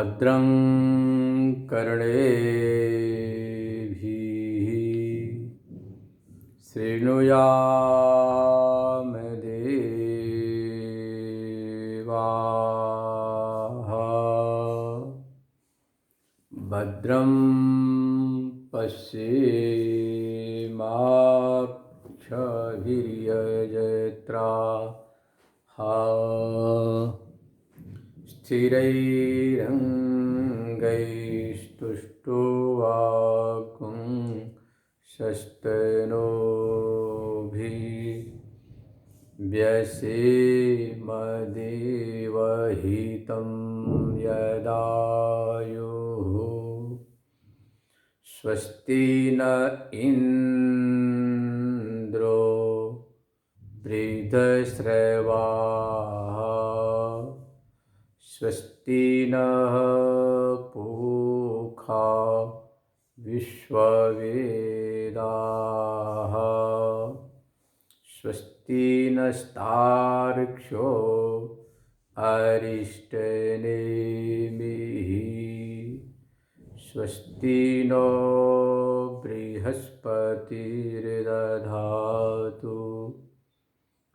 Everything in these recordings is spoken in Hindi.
भद्रं कर्णेभिः शृणुयाम देवाः भद्रं पश्येमाक्षभिर्यजत्राः स्थिरैरङ्गैस्तुष्टुवागुंशस्तनूभिर्व्यसेमदेवहितं यदायुः स्वस्ति न इन्द्रो वृद्धश्रवाः स्वस्ति नः पूषा विश्ववेदाः स्वस्ति नस्तार्क्ष्यो अरिष्टनेमिः स्वस्ति नो बृहस्पतिर्दधातु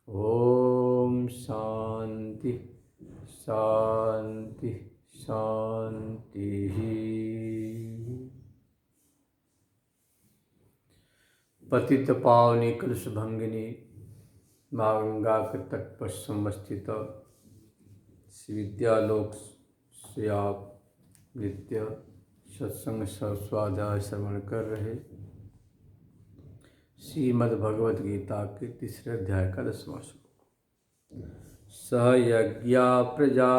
ॐ शान्ति शान्ति शान्तिः। पतित पावनी कलश भंगिनी माँ गंगा के तट पर समस्थित श्री विद्यालोक से आप नित्य सत्संग स्वाध्याय श्रवण कर रहे श्रीमद् भगवद गीता के तीसरे अध्याय का 10वां श्लोक। स यज्ञा प्रजा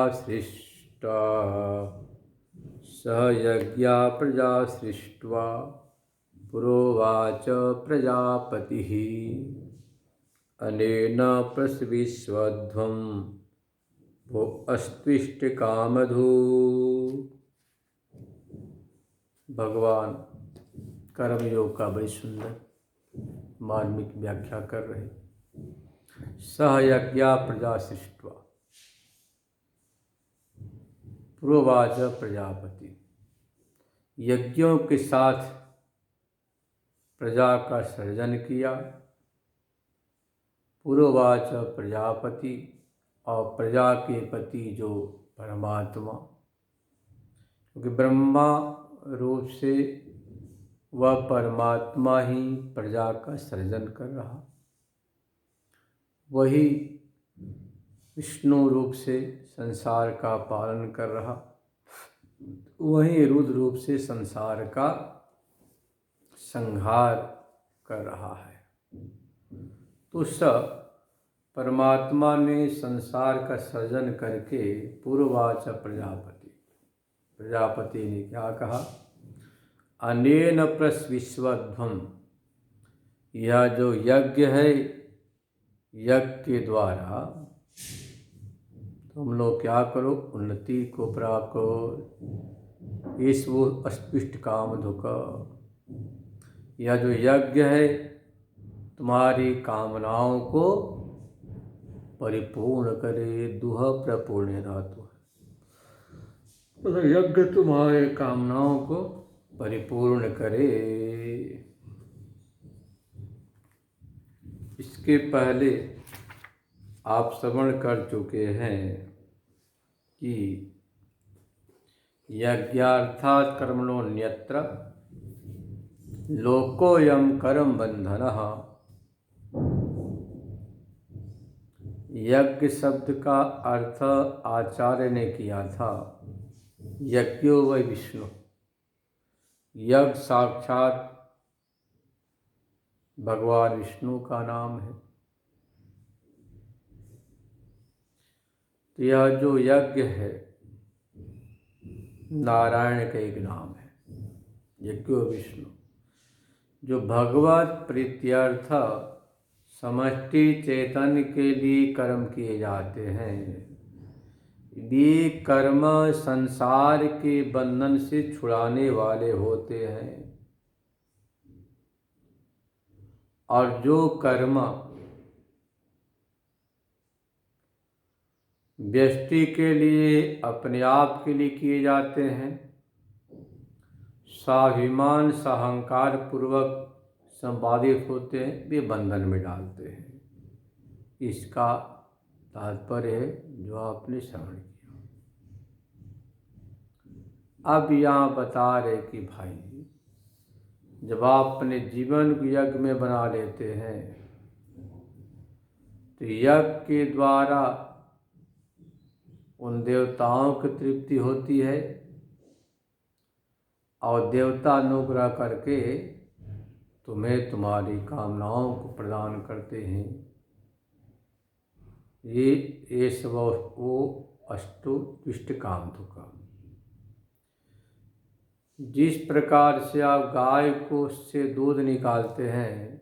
सृष्टा पुरोवाच प्रजापतिः अनेन प्रसविष्वध्वं वो अस्त्विष्टकामधु। भगवान कर्मयोग का बड़ी सुंदर मार्मिक व्याख्या कर रहे। सह यज्ञा प्रजा सृष्ट्वा पुरोवाच प्रजापति, यज्ञों के साथ प्रजा का सृजन किया। पुरोवाच प्रजापति, और प्रजा के पति जो परमात्मा, क्योंकि ब्रह्मा रूप से वह परमात्मा ही प्रजा का सृजन कर रहा, वही विष्णु रूप से संसार का पालन कर रहा, वही रुद्र रूप से संसार का संहार कर रहा है। तो सब परमात्मा ने संसार का सृजन करके पूर्वाच प्रजापति ने क्या कहा? अनेन प्रसविष्वध्वं, यह जो यज्ञ है, यज्ञ के द्वारा तुम लोग क्या करो? उन्नति को प्राप्त करो। इस वो अस्पृष्ट कामधुक, यह जो यज्ञ है तुम्हारी कामनाओं को परिपूर्ण करे। दुह प्रपूर्ण धातु है, तो यज्ञ तुम्हारे कामनाओं को परिपूर्ण करे। इसके पहले आप श्रवण कर चुके हैं कि यज्ञार्थात् कर्मणोऽन्यत्र लोकोऽयं कर्म बंधनः। यज्ञ शब्द का अर्थ आचार्य ने किया था यज्ञो वै विष्णु। यज्ञ साक्षात भगवान विष्णु का नाम है। तो यह जो यज्ञ है नारायण का एक नाम है, यज्ञो विष्णु। जो भगवत प्रीत्यर्थ समष्टि चैतन्य के लिए कर्म किए जाते हैं, ये कर्म संसार के बंधन से छुड़ाने वाले होते हैं। और जो कर्म व्यष्टि के लिए अपने आप के लिए किए जाते हैं, स्वाभिमान सहंकार पूर्वक संपादित होते हैं, वे बंधन में डालते हैं। इसका तात्पर्य है जो आपने श्रवण किया। अब यहाँ बता रहे कि भाई जब आप अपने जीवन को यज्ञ में बना लेते हैं तो यज्ञ के द्वारा उन देवताओं की तृप्ति होती है और देवता अनुग्रह करके तुम्हें तुम्हारी कामनाओं को प्रदान करते हैं। ये सब वो अष्टो दुष्ट काम दुखा। जिस प्रकार से आप गाय को से दूध निकालते हैं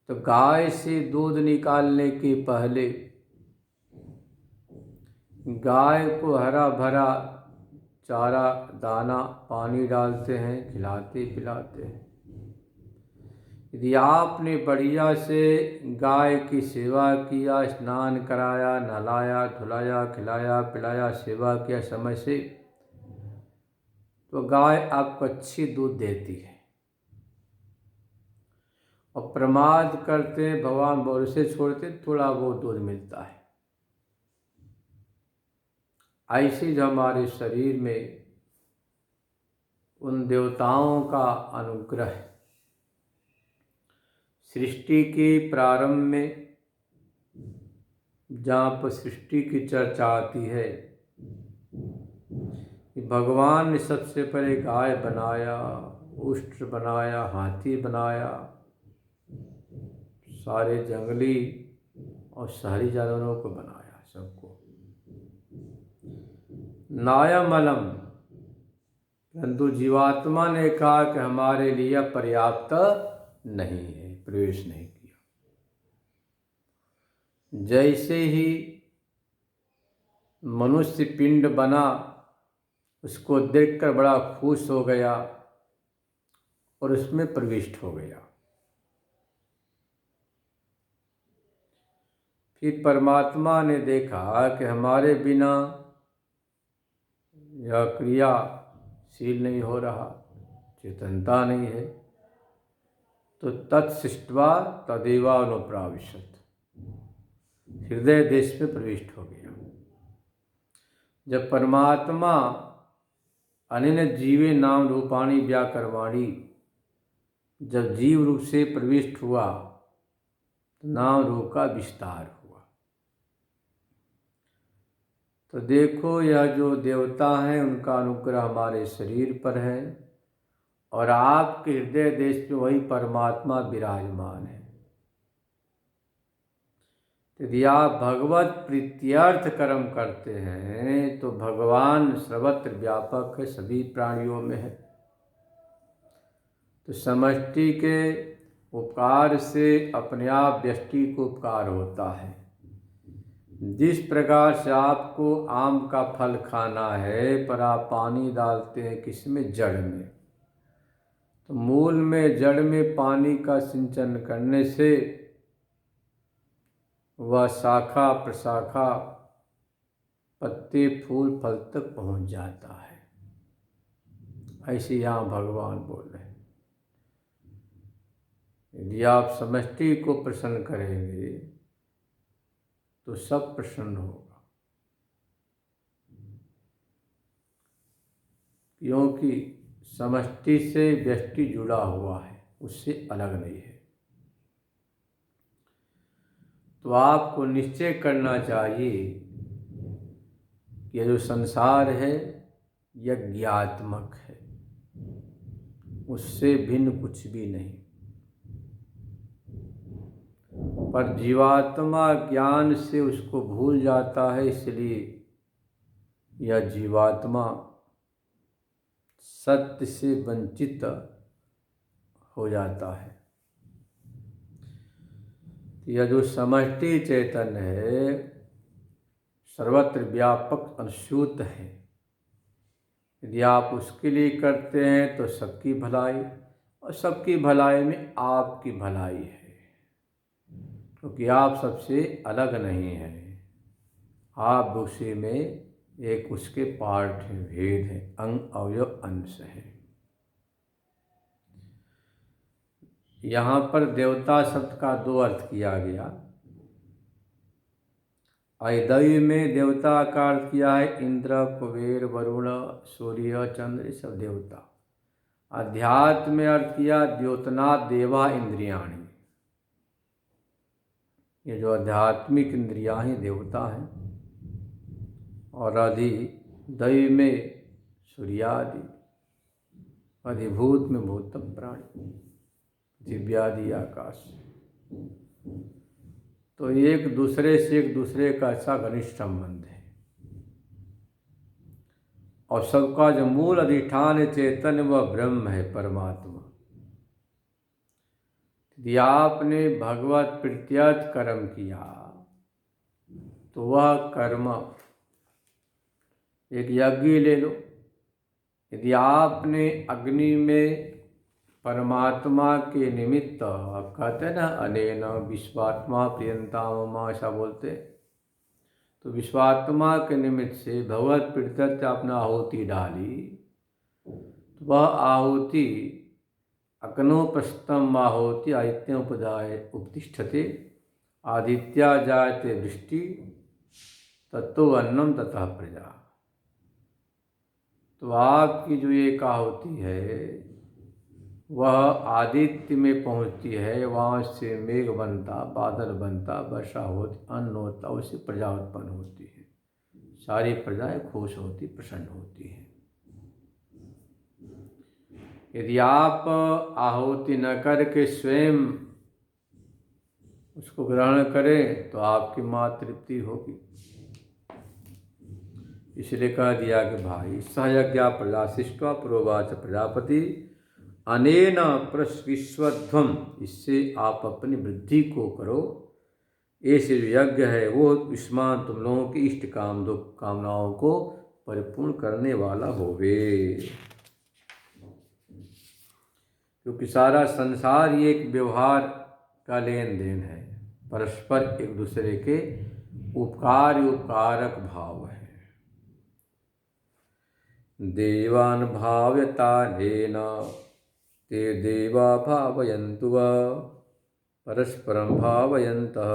तो गाय से दूध निकालने के पहले गाय को हरा भरा चारा दाना पानी डालते हैं, खिलाते पिलाते हैं। यदि आपने बढ़िया से गाय की सेवा किया, स्नान कराया, नहलाया धुलाया, खिलाया पिलाया, सेवा किया समय से, तो गाय आपको अच्छी दूध देती है। और प्रमाद करते हैं, भगवान बोल से छोड़ते, थोड़ा बहुत दूध मिलता है। ऐसे जो हमारे शरीर में उन देवताओं का अनुग्रह है। सृष्टि के प्रारंभ में जहाँ पर सृष्टि की चर्चा आती है, भगवान ने सबसे पहले गाय बनाया, उष्ट्र बनाया, हाथी बनाया, सारे जंगली और शहरी जानवरों को बनाया, सबको नायमलम। परंतु जीवात्मा ने कहा कि हमारे लिए पर्याप्त नहीं है, प्रवेश नहीं किया। जैसे ही मनुष्य पिंड बना, उसको देखकर बड़ा खुश हो गया और उसमें प्रविष्ट हो गया। फिर परमात्मा ने देखा कि हमारे बिना यह क्रियाशील नहीं हो रहा, चेतनता नहीं है, तो तत्सृष्ट्वा तदेवानुप्राविशत्, हृदय देश में प्रविष्ट हो गया। जब परमात्मा अनेन जीवे नाम रूपाणी व्याकरवाणी जब जीव रूप से प्रविष्ट हुआ तो नाम रूप का विस्तार हुआ। तो देखो, यह जो देवता हैं उनका अनुग्रह हमारे शरीर पर है और आपके हृदय देश में वही परमात्मा विराजमान है। यदि आप भगवत प्रीत्यर्थ कर्म करते हैं तो भगवान सर्वत्र व्यापक है, सभी प्राणियों में है। तो समष्टि के उपकार से अपने आप व्यष्टि को उपकार होता है। जिस प्रकार से आपको आम का फल खाना है पर आप पानी डालते हैं किसमें, जड़ में, तो मूल में जड़ में पानी का सिंचन करने से वह शाखा प्रशाखा पत्ते फूल फल तक पहुंच जाता है। ऐसे यहाँ भगवान बोल रहे हैं, यदि आप समष्टि को प्रसन्न करेंगे तो सब प्रसन्न होगा, क्योंकि समष्टि से व्यष्टि जुड़ा हुआ है, उससे अलग नहीं है। तो आपको निश्चय करना चाहिए कि यह जो संसार है यज्ञात्मक है, उससे भिन्न कुछ भी नहीं। पर जीवात्मा ज्ञान से उसको भूल जाता है, इसलिए यह जीवात्मा सत्य से वंचित हो जाता है। यह जो समष्टि चैतन्य है सर्वत्र व्यापक अनुसूत है। यदि आप उसके लिए करते हैं तो सबकी भलाई, और सबकी भलाई में आपकी भलाई है, क्योंकि आप सबसे अलग नहीं हैं। आप उसी में एक उसके पार्ट है, भेद है, अंग अवयव अंश है। यहाँ पर देवता शब्द का दो अर्थ किया गया। दैव में देवता का अर्थ किया है इंद्र, कुबेर, वरुण, सूर्य, चंद्र, सब देवता। अध्यात्म में अर्थ किया द्योतना देवा इंद्रियाणी। ये जो आध्यात्मिक इंद्रियां हैं देवता हैं। और दैव में सूर्यादि, अधिभूत में भूतम प्राणी, दिव्यादि आकाश। तो एक दूसरे से एक दूसरे का अच्छा घनिष्ठ संबंध है। और सबका जो मूल अधिष्ठान चेतन वह ब्रह्म है, परमात्मा। यदि आपने भगवत प्रीत्यर्थ कर्म किया तो वह कर्म, एक यज्ञ ले लो, यदि आपने अग्नि में परमात्मा के निमित्त, आप कहते हैं ना अनेन विश्वात्मा प्रियंता मम, ऐसा बोलते, तो विश्वात्मा के निमित्त से भगवत प्रीत्यर्थ आपने आहुति डाली, तो वह आहुति अग्नोपस्थम आहुति आदित्योपदाय उपतिष्ठते, आदित्या जायते वृष्टि तत्तो अन्नम तथा प्रजा। तो आपकी जो एक आहुति है वह आदित्य में पहुंचती है, वहाँ से मेघ बनता, बादल बनता, वर्षा होती, अन्न होता, उससे प्रजा उत्पन्न होती है। सारी प्रजाएं खुश होती, प्रसन्न होती हैं। यदि आप आहुति न करके स्वयं उसको ग्रहण करें तो आपकी मां तृप्ति होगी। इसलिए कह दिया कि भाई सहयज्ञा प्रजा शिष्टा प्रोवाच प्रजापति अनेन प्रस्विश्वध्वम, इससे आप अपनी वृद्धि को करो। ऐसे जो यज्ञ है वो युष्मान तुम लोगों की इष्ट काम दुख कामनाओं को परिपूर्ण करने वाला होवे। क्योंकि सारा संसार ये एक व्यवहार का लेन देन है, परस्पर एक दूसरे के उपकारक भाव है। देवान भाव्यतानेन ते देवा भावयन्तु वा परस्परं भावयन्तः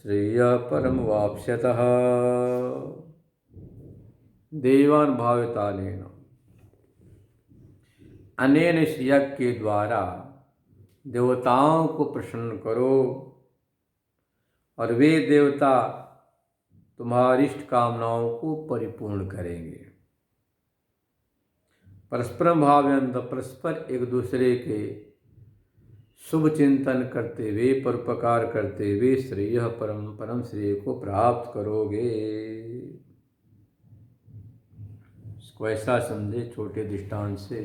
श्रेयः परमवाप्स्यतः। देवान भाव्यतानेन, अनेन इस यज्ञ के द्वारा देवताओं को प्रसन्न करो और वे देवता तुम्हारी इष्ट कामनाओं को परिपूर्ण करेंगे। परस्परम भावयन्त, परस्पर एक दूसरे के शुभ चिंतन करते हुए, परोपकार करते हुए श्रेय परम श्रेय को प्राप्त करोगे। इसको ऐसा समझे छोटे दृष्टांत से,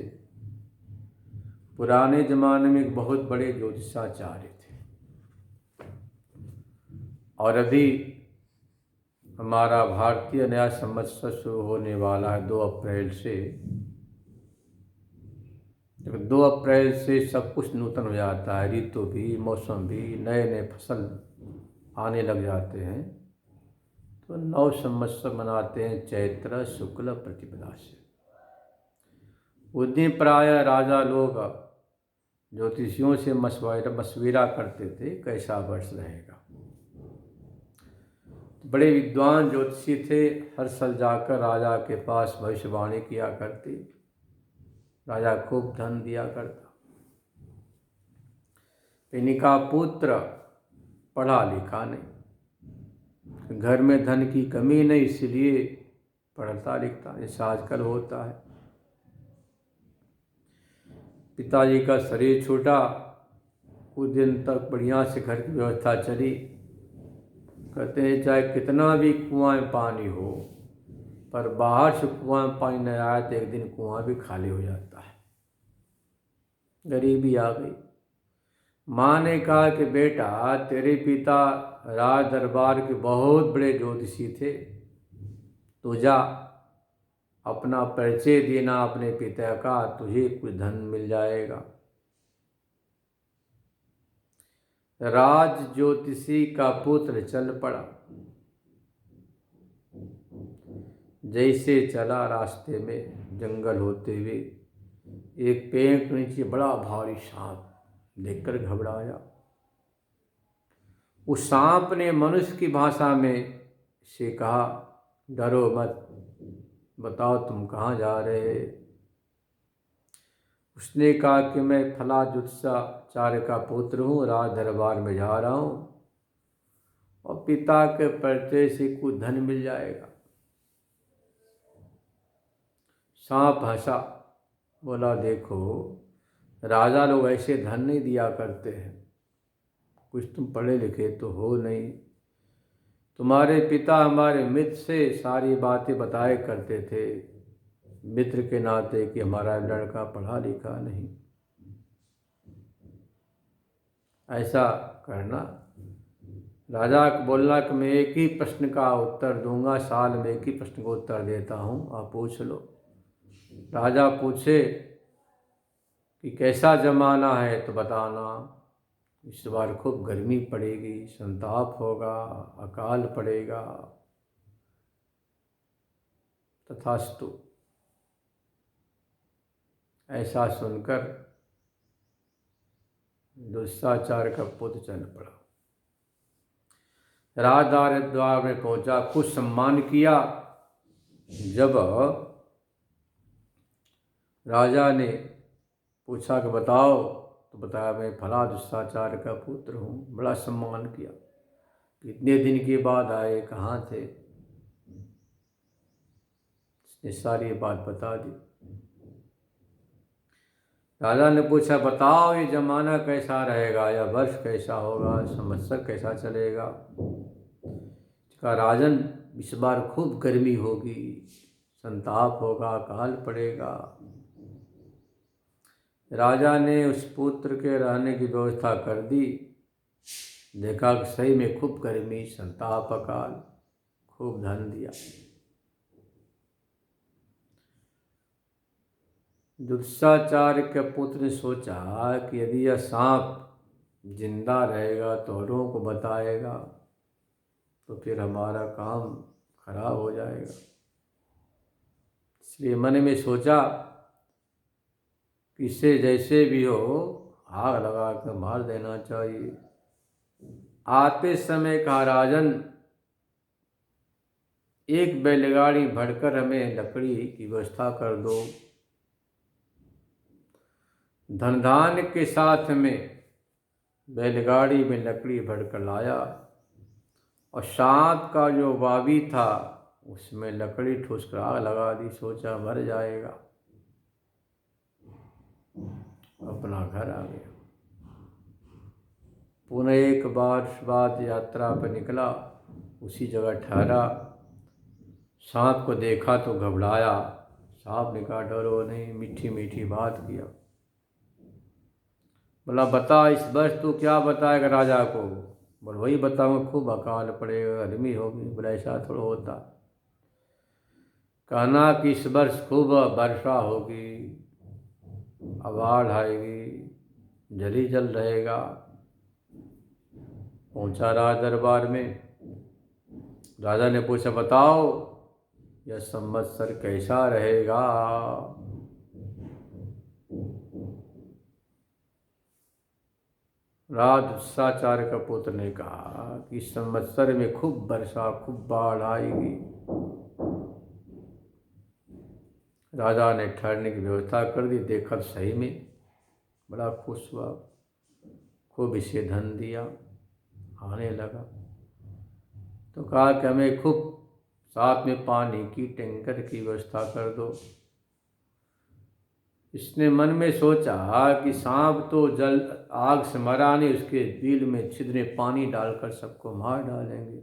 पुराने जमाने में एक बहुत बड़े ज्योतिषाचार्य थे और अभी हमारा भारतीय नया संवत्सर शुरू होने वाला है 2 अप्रैल से। 2 अप्रैल से सब कुछ नूतन हो जाता है, ऋतु भी, मौसम भी, नए नए फसल आने लग जाते हैं। तो 9 संवत्सर मनाते हैं चैत्र शुक्ल प्रतिपदा से। उस दिन प्रायः राजा लोग ज्योतिषियों से मशविरा करते थे कैसा वर्ष रहेगा। बड़े विद्वान ज्योतिषी थे, हर साल जाकर राजा के पास भविष्यवाणी किया करते, राजा खूब धन दिया करता। इनका पुत्र पढ़ा लिखा नहीं, घर में धन की कमी नहीं, इसलिए पढ़ता लिखता, जैसा आजकल होता है। पिताजी का शरीर छूटा, कुछ दिन तक बढ़िया से घर की व्यवस्था चली। कहते हैं चाहे कितना भी कुआं में पानी हो, पर बाहर से कुआं में पानी न आए तो एक दिन कुआं भी खाली हो जाता है। गरीबी आ गई। माँ ने कहा कि बेटा तेरे पिता राज दरबार के बहुत बड़े ज्योतिषी थे, तो जा अपना परिचय देना अपने पिता का, तुझे कुछ धन मिल जाएगा। राज ज्योतिषी का पुत्र चल पड़ा। जैसे चला रास्ते में जंगल होते हुए, एक पेड़ के नीचे बड़ा भारी सांप देखकर घबराया। उस सांप ने मनुष्य की भाषा में से कहा, डरो मत, बताओ तुम कहाँ जा रहे। उसने कहा कि मैं फला जुत्साचार्य का पुत्र हूँ, राज दरबार में जा रहा हूँ और पिता के परिचय से कुछ धन मिल जाएगा। सांप हंसा, बोला, देखो राजा लोग ऐसे धन नहीं दिया करते हैं, कुछ तुम पढ़े लिखे तो हो नहीं। तुम्हारे पिता हमारे मित्र से सारी बातें बताए करते थे, मित्र के नाते, कि हमारा लड़का पढ़ा लिखा नहीं। ऐसा करना। राजा को बोलना कि मैं एक ही प्रश्न का उत्तर दूंगा, साल में एक ही प्रश्न का उत्तर देता हूँ, आप पूछ लो। राजा पूछे कि कैसा जमाना है तो बताना। इस बार खूब गर्मी पड़ेगी, संताप होगा, अकाल पड़ेगा। तथास्तु। ऐसा सुनकर दुस्साचार का पुत्र चल पड़ा। राजद्वार में पहुंचा, कुछ सम्मान किया। जब राजा ने पूछा कि बताओ, तो बताया मैं फला दुस्साचार का पुत्र हूँ। बड़ा सम्मान किया। कितने दिन के बाद आए, कहाँ थे, इसने सारी बात बता दी। राजा ने पूछा, बताओ ये जमाना कैसा रहेगा, या वर्ष कैसा होगा, संवत्सर कैसा चलेगा। कहा, राजन इस बार खूब गर्मी होगी, संताप होगा, अकाल पड़ेगा। राजा ने उस पुत्र के रहने की व्यवस्था कर दी। देखा कि सही में खूब गर्मी, संताप, अकाल, खूब धन दिया। दुस्साचार के पुत्र ने सोचा कि यदि यह सांप जिंदा रहेगा तो औरों को बताएगा, तो फिर हमारा काम खराब हो जाएगा। इसलिए मन में सोचा कि इसे जैसे भी हो आग लगा कर मार देना चाहिए। आते समय कहा, राजन एक बैलगाड़ी भरकर हमें लकड़ी की व्यवस्था कर दो। धनधान्य के साथ में बैलगाड़ी में लकड़ी भरकर लाया और सांप का जो वावी था उसमें लकड़ी ठूस कर आग लगा दी। सोचा मर जाएगा, अपना घर आ गया। पुनः एक बार बाद यात्रा पर निकला, उसी जगह ठहरा। सांप को देखा तो घबराया। सांप ने कहा, डरो नहीं, मीठी मीठी बात किया। बोला, बता इस वर्ष तू क्या बताएगा राजा को। बोल, वही बताऊंगा, खूब अकाल पड़ेगा, गर्मी होगी। बोला, ऐसा थोड़ा होता। कहना कि इस वर्ष खूब वर्षा होगी, बाढ़ आएगी, जल ही जल रहेगा। पहुंचा राज दरबार में। राजा ने पूछा, बताओ यह संवत्सर कैसा रहेगा। दुस्साचार का पुत्र ने कहा कि इस संवत्सर में खूब वर्षा, खूब बाढ़ आएगी। राजा ने ठहरने की व्यवस्था कर दी। देखा सही में बड़ा खुश हुआ, खूब इसे धन दिया, आने लगा। तो कहा कि हमें खूब साथ में पानी की टैंकर की व्यवस्था कर दो। इसने मन में सोचा कि सांप तो जल आग से मरा नहीं, उसके दिल में छिद्र पानी डालकर सबको मार डालेंगे।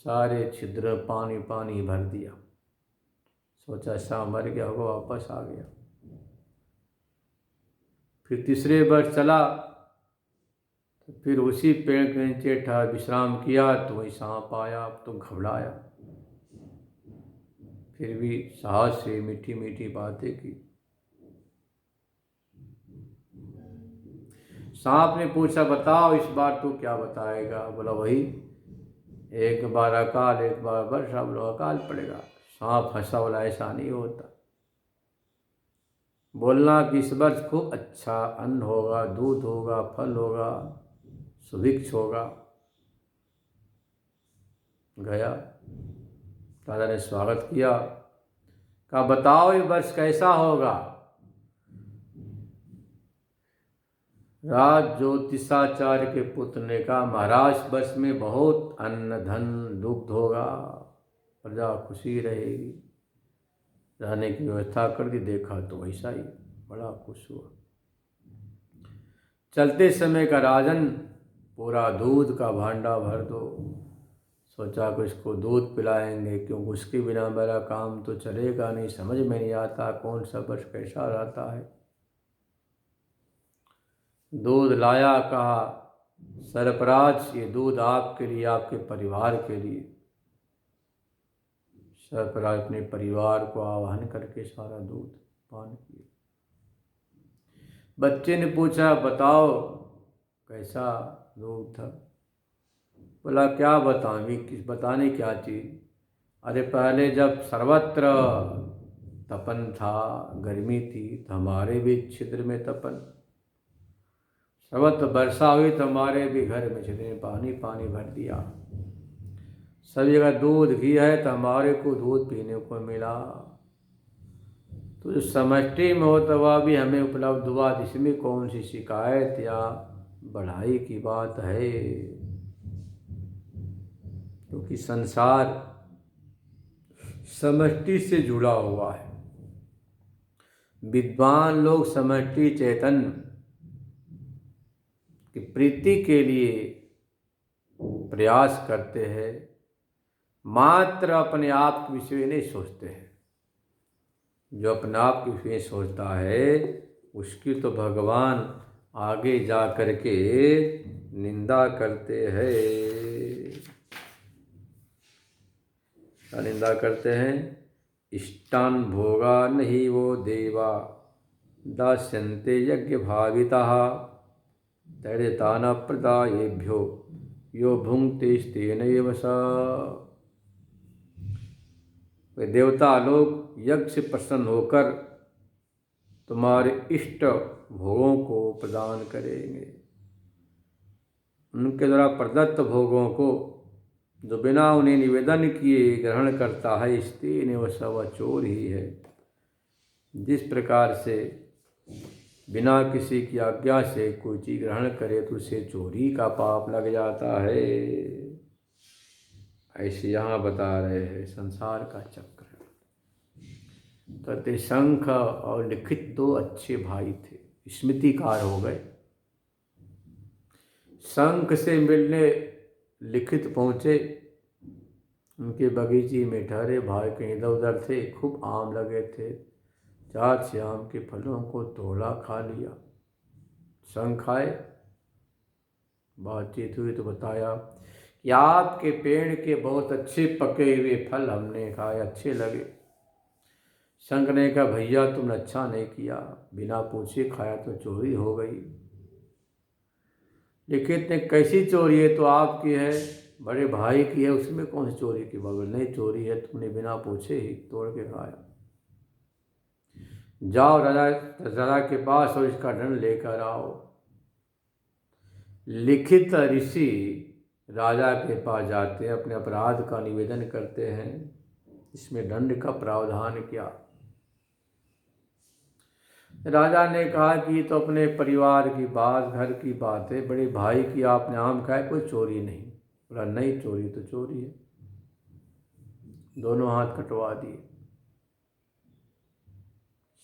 सारे छिद्र पानी पानी भर दिया। सोचा सांप मर गया होगा, वापस आ गया। फिर तीसरे बार चला तो फिर उसी पेड़ के नीचे ठहर विश्राम किया तो वही सांप आया। तो घबराया, फिर भी साहस से मीठी मीठी बातें की। सांप ने पूछा, बताओ इस बार तू क्या बताएगा। बोला, वही एक बार अकाल, एक बार वर्षा, बोलो अकाल पड़ेगा। सांप फंसा वाला ऐसा नहीं होता। बोलना कि इस वर्ष खूब अच्छा अन्न होगा, दूध होगा, फल होगा, सुभिक्ष होगा। गया, राजा ने स्वागत किया, कहा बताओ ये वर्ष कैसा होगा। राज ज्योतिषाचार्य के पुत्र ने कहा महाराज वर्ष में बहुत अन्न धन दुग्ध होगा, प्रजा खुशी रहेगी। रहने की व्यवस्था कर दी, देखा तो वैसा ही, बड़ा खुश हुआ। चलते समय का राजन पूरा दूध का भांडा भर दो। सोचा कि इसको दूध पिलाएंगे, क्योंकि उसके बिना मेरा काम तो चलेगा नहीं। समझ में नहीं आता कौन सा वर्ष कैसा रहता है। दूध लाया, कहा सरफराज ये दूध आपके लिए, आपके परिवार के लिए। सरफराज अपने परिवार को आह्वान करके सारा दूध पान किया। बच्चे ने पूछा बताओ कैसा दूध था। बोला क्या बताऊँ, किस बताने क्या चीज़। अरे पहले जब सर्वत्र तपन था, गर्मी थी, तो हमारे भी छिद्र में तपन। सर्वत्र वर्षा हुई तो हमारे भी घर में छिद्र में पानी पानी भर दिया। सब जगह दूध घी है तो हमारे को दूध पीने को मिला। तो जो समष्टि में हो तो वह भी हमें उपलब्ध हुआ, इसमें कौन सी शिकायत या बढ़ाई की बात है। क्योंकि संसार समष्टि से जुड़ा हुआ है। विद्वान लोग समष्टि चैतन्य की प्रीति के लिए प्रयास करते हैं, मात्र अपने आप के विषय नहीं सोचते हैं। जो अपने आप के विषय सोचता है उसकी तो भगवान आगे जा कर के निंदा करते हैं। क्या निंदा करते हैं? इष्टान भोगा नहीं वो देवा, दास्यन्ते यज्ञ भाविताः, तैर्यतान प्रदायेभ्यो यो भुंक्ते स्तेनैव स। वे देवता लोग यज्ञ से प्रसन्न होकर तुम्हारे इष्ट भोगों को प्रदान करेंगे। उनके द्वारा प्रदत्त भोगों को जो बिना उन्हें निवेदन किए ग्रहण करता है, स्तेनैव स, वह चोर ही है। जिस प्रकार से बिना किसी की आज्ञा से कोई चीज ग्रहण करे तो उसे चोरी का पाप लग जाता है, ऐसे यहाँ बता रहे हैं संसार का चक्र। कहते शंख और लिखित दो अच्छे भाई थे, स्मृतिकार हो गए। शंख से मिलने लिखित पहुँचे, उनके बगीचे में ठहरे। भाई कहीं इधर उधर थे, खूब आम लगे थे, चार से आम के फलों को तोड़ा खा लिया। शंख आए, बातचीत हुई तो बताया कि आपके पेड़ के बहुत अच्छे पके हुए फल हमने खाए, अच्छे लगे। शंख ने कहा भैया तुमने अच्छा नहीं किया, बिना पूछे खाया तो चोरी हो गई। लिखित ने कैसी चोरी है? तो आपकी है, बड़े भाई की है, उसमें कौन सी चोरी की बात? नहीं चोरी है, तुमने बिना पूछे ही तोड़ के खाया। जाओ राजा के पास और इसका दंड लेकर आओ। लिखित ऋषि राजा के पास जाते हैं, अपने अपराध का निवेदन करते हैं, इसमें दंड का प्रावधान क्या। राजा ने कहा कि तो अपने परिवार की बात, घर की बात है, बड़े भाई की आपने आम खाए, कोई चोरी नहीं। बोला नहीं चोरी तो चोरी है। दोनों हाथ कटवा दिए।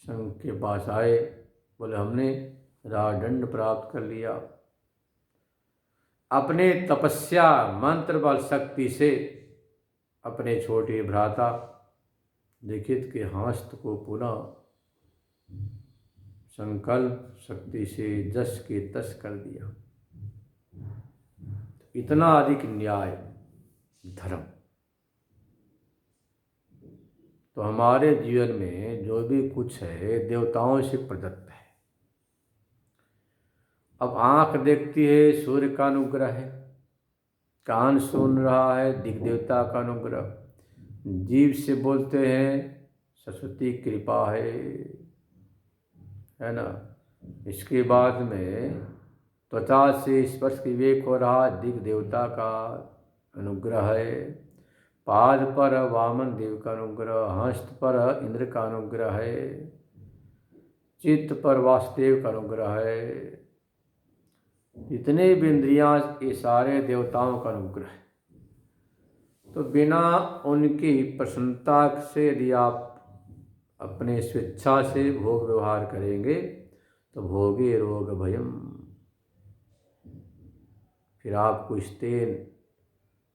शंख के पास आए, बोले हमने राजदंड प्राप्त कर लिया। अपने तपस्या मंत्र बल शक्ति से अपने छोटे भ्राता लिखित के हस्त को पुनः संकल्प शक्ति से जस के तस कर दिया। इतना अधिक न्याय धर्म तो हमारे जीवन में जो भी कुछ है देवताओं से प्रदत्त है। अब आँख देखती है, सूर्य का अनुग्रह है, कान सुन रहा है, दिग्देवता का अनुग्रह, जीभ से बोलते हैं सरस्वती कृपा है ना। इसके बाद में त्वचा से स्पर्श की विवेक हो रहा, दिग देवता का अनुग्रह है। पाद पर वामन देव का अनुग्रह, हस्त पर इंद्र का अनुग्रह है, चित्त पर वासुदेव का अनुग्रह है। जितने भी इंद्रियां, ये सारे देवताओं का अनुग्रह है। तो बिना उनकी प्रसन्नता से यदि आप अपने स्वेच्छा से भोग व्यवहार करेंगे तो भोगे रोग भयम, फिर आपको स्तेन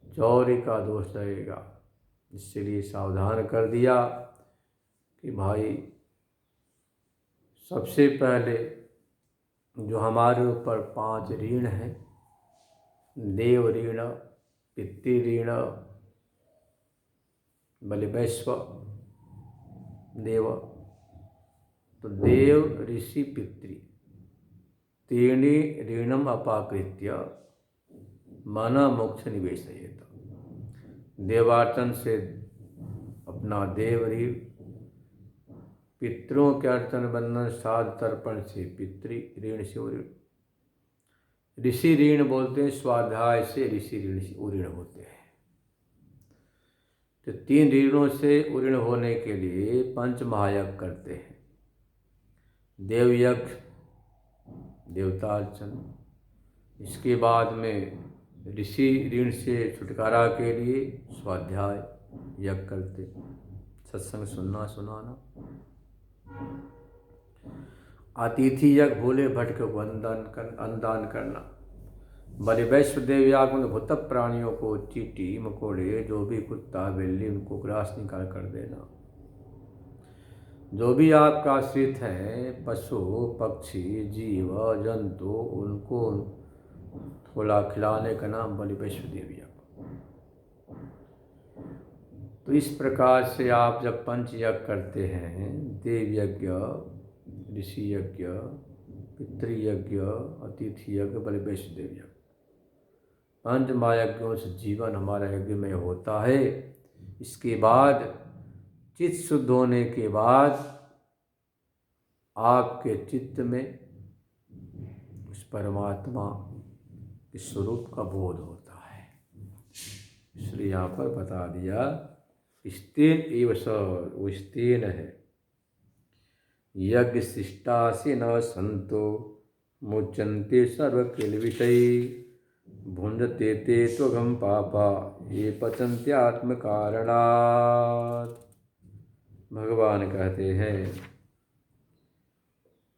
चौर्य का दोष लगेगा। इसलिए सावधान कर दिया कि भाई सबसे पहले जो हमारे ऊपर 5 ऋण हैं, देव ऋण, पितृ ऋण, बलिवैश्व देव, तो देव ऋषि पितृ त्रीणि ऋणम अपाकृत्य माना मोक्ष निवेशयेत। देवार्चन से अपना देव ऋण, पितरों के अर्चन बंधन साध तर्पण से पितृ ऋण से ऋण, ऋषि ऋण बोलते हैं स्वाध्याय से ऋषि ऋण से ऋण होते हैं। तो 3 ऋणों से ऋण होने के लिए 5 महायज्ञ करते हैं। देवयज्ञ, देवतार्चन, इसके बाद में ऋषि ऋण से छुटकारा के लिए स्वाध्याय यज्ञ करते, सत्संग सुनना सुनाना। अतिथि यज्ञ, भोले भटके को अन्नदान करना। बलिवैश्व देव याग में भूत प्राणियों को, चींटी मकोड़े, जो भी कुत्ता बिल्ली, उनको ग्रास निकाल कर देना। जो भी आपका आश्रित है, पशु पक्षी जीव जंतु, उनको थोड़ा खिलाने का नाम बलिवैश्व देव याग। तो इस प्रकार से आप जब 5 यज्ञ करते हैं, देव यज्ञ, ऋषि यज्ञ, पितृयज्ञ, अतिथि यज्ञ, बलिवैश्व देव यज्ञ, 5 महायज्ञों से जीवन हमारा यज्ञमय होता है। इसके बाद चित्त शुद्ध होने के बाद आपके चित्त में उस परमात्मा के स्वरूप का बोध होता है। इसलिए यहाँ पर बता दिया स्तेन एव स, वो स्तेन है। यज्ञ शिष्टासि न संतो मुच्यन्ते सर्व किल्बिषै, भुंजते ते त्वघं पापा ये पचन्त्यात्म कारणात्। भगवान कहते हैं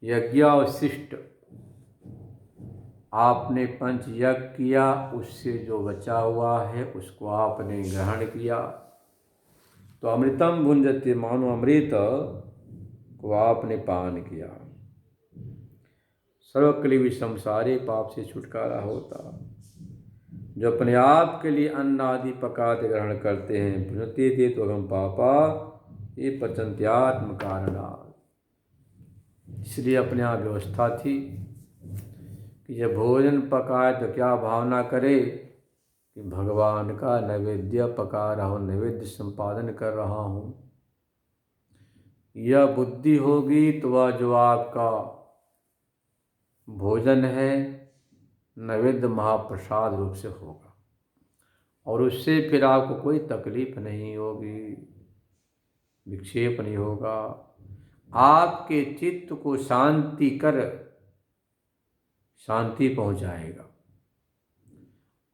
यज्ञावशिष्ट, आपने 5 यज्ञ किया, उससे जो बचा हुआ है उसको आपने ग्रहण किया तो अमृतम भुंजते, मानो अमृत को आपने पान किया, सर्वक्लेशम, सारे पाप से छुटकारा होता। जो अपने आप के लिए अन्न आदि पकाते ग्रहण करते हैं, भुंजते थे तो हम पापा ये पचन्त्यात्म कारणात्। इसलिए अपने यहाँ व्यवस्था थी कि जब भोजन पकाए तो क्या भावना करे कि भगवान का नैवेद्य पका रहा हूँ, नैवेद्य संपादन कर रहा हूँ। यह बुद्धि होगी तो वह जो आपका भोजन है नैवेद्य महाप्रसाद रूप से होगा और उससे फिर आपको कोई तकलीफ नहीं होगी, विक्षेप नहीं होगा। आपके चित्त को शांति कर शांति पहुंचाएगा।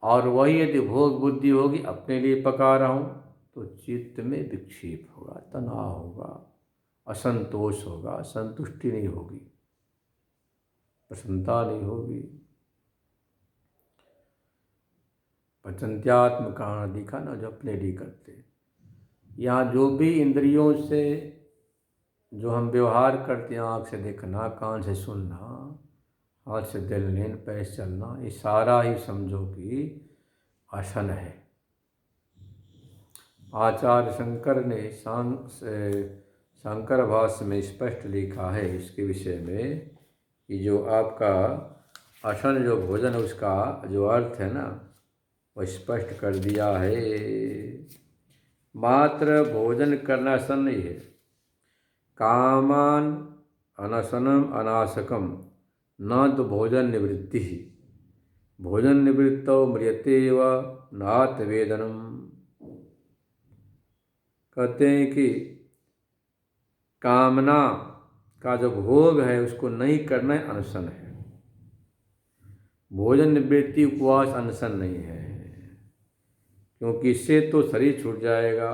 और वही यदि भोग बुद्धि होगी, अपने लिए पका रहा हूँ, तो चित्त में विक्षेप होगा, तनाव होगा, असंतोष होगा, संतुष्टि नहीं होगी, प्रसन्नता नहीं होगी। पचन्त्यात्म कारण दिखा ना, जो अपने लिए करते। यहाँ जो भी इंद्रियों से जो हम व्यवहार करते हैं, आँख से देखना, कान से सुनना, हाथ से दिल लेन, पैर से चलना, ये सारा ही समझो कि आसन है। आचार्य शंकर ने शंकर भाष्य में स्पष्ट लिखा है इसके विषय में कि जो आपका आसन, जो भोजन, उसका जो अर्थ है ना, वह स्पष्ट कर दिया है। मात्र भोजन करना अनशन नहीं है। कामान अनशनम अनाशकम न तो भोजन निवृत्ति ही। भोजन निवृत्तौ म्रियते व नात वेदनम। कहते हैं कि कामना का जो भोग है उसको नहीं करना अनशन है। भोजन निवृत्ति उपवास अनशन नहीं है, क्योंकि इससे तो शरीर छूट जाएगा,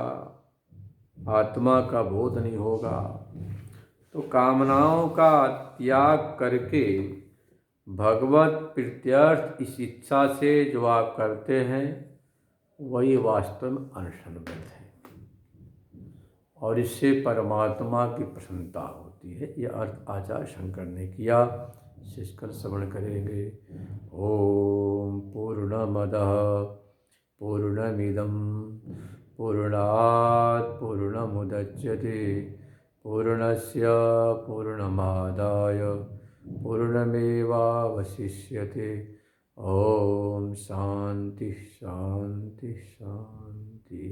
आत्मा का बोध नहीं होगा। तो कामनाओं का त्याग करके भगवत प्रीत्यर्थ इस इच्छा से जो आप करते हैं वही वास्तव में अनशन व्रत है, और इससे परमात्मा की प्रसन्नता होती है। यह अर्थ आचार्य शंकर ने किया। शिष्कर श्रवण करेंगे। ओम पूर्णमदः पूर्णमिदं पूर्णात् पूर्णमुदच्यते पूर्णस्य पूर्णमादाय पूर्णमेवावशिष्यते। ओम शांति शांति शांति।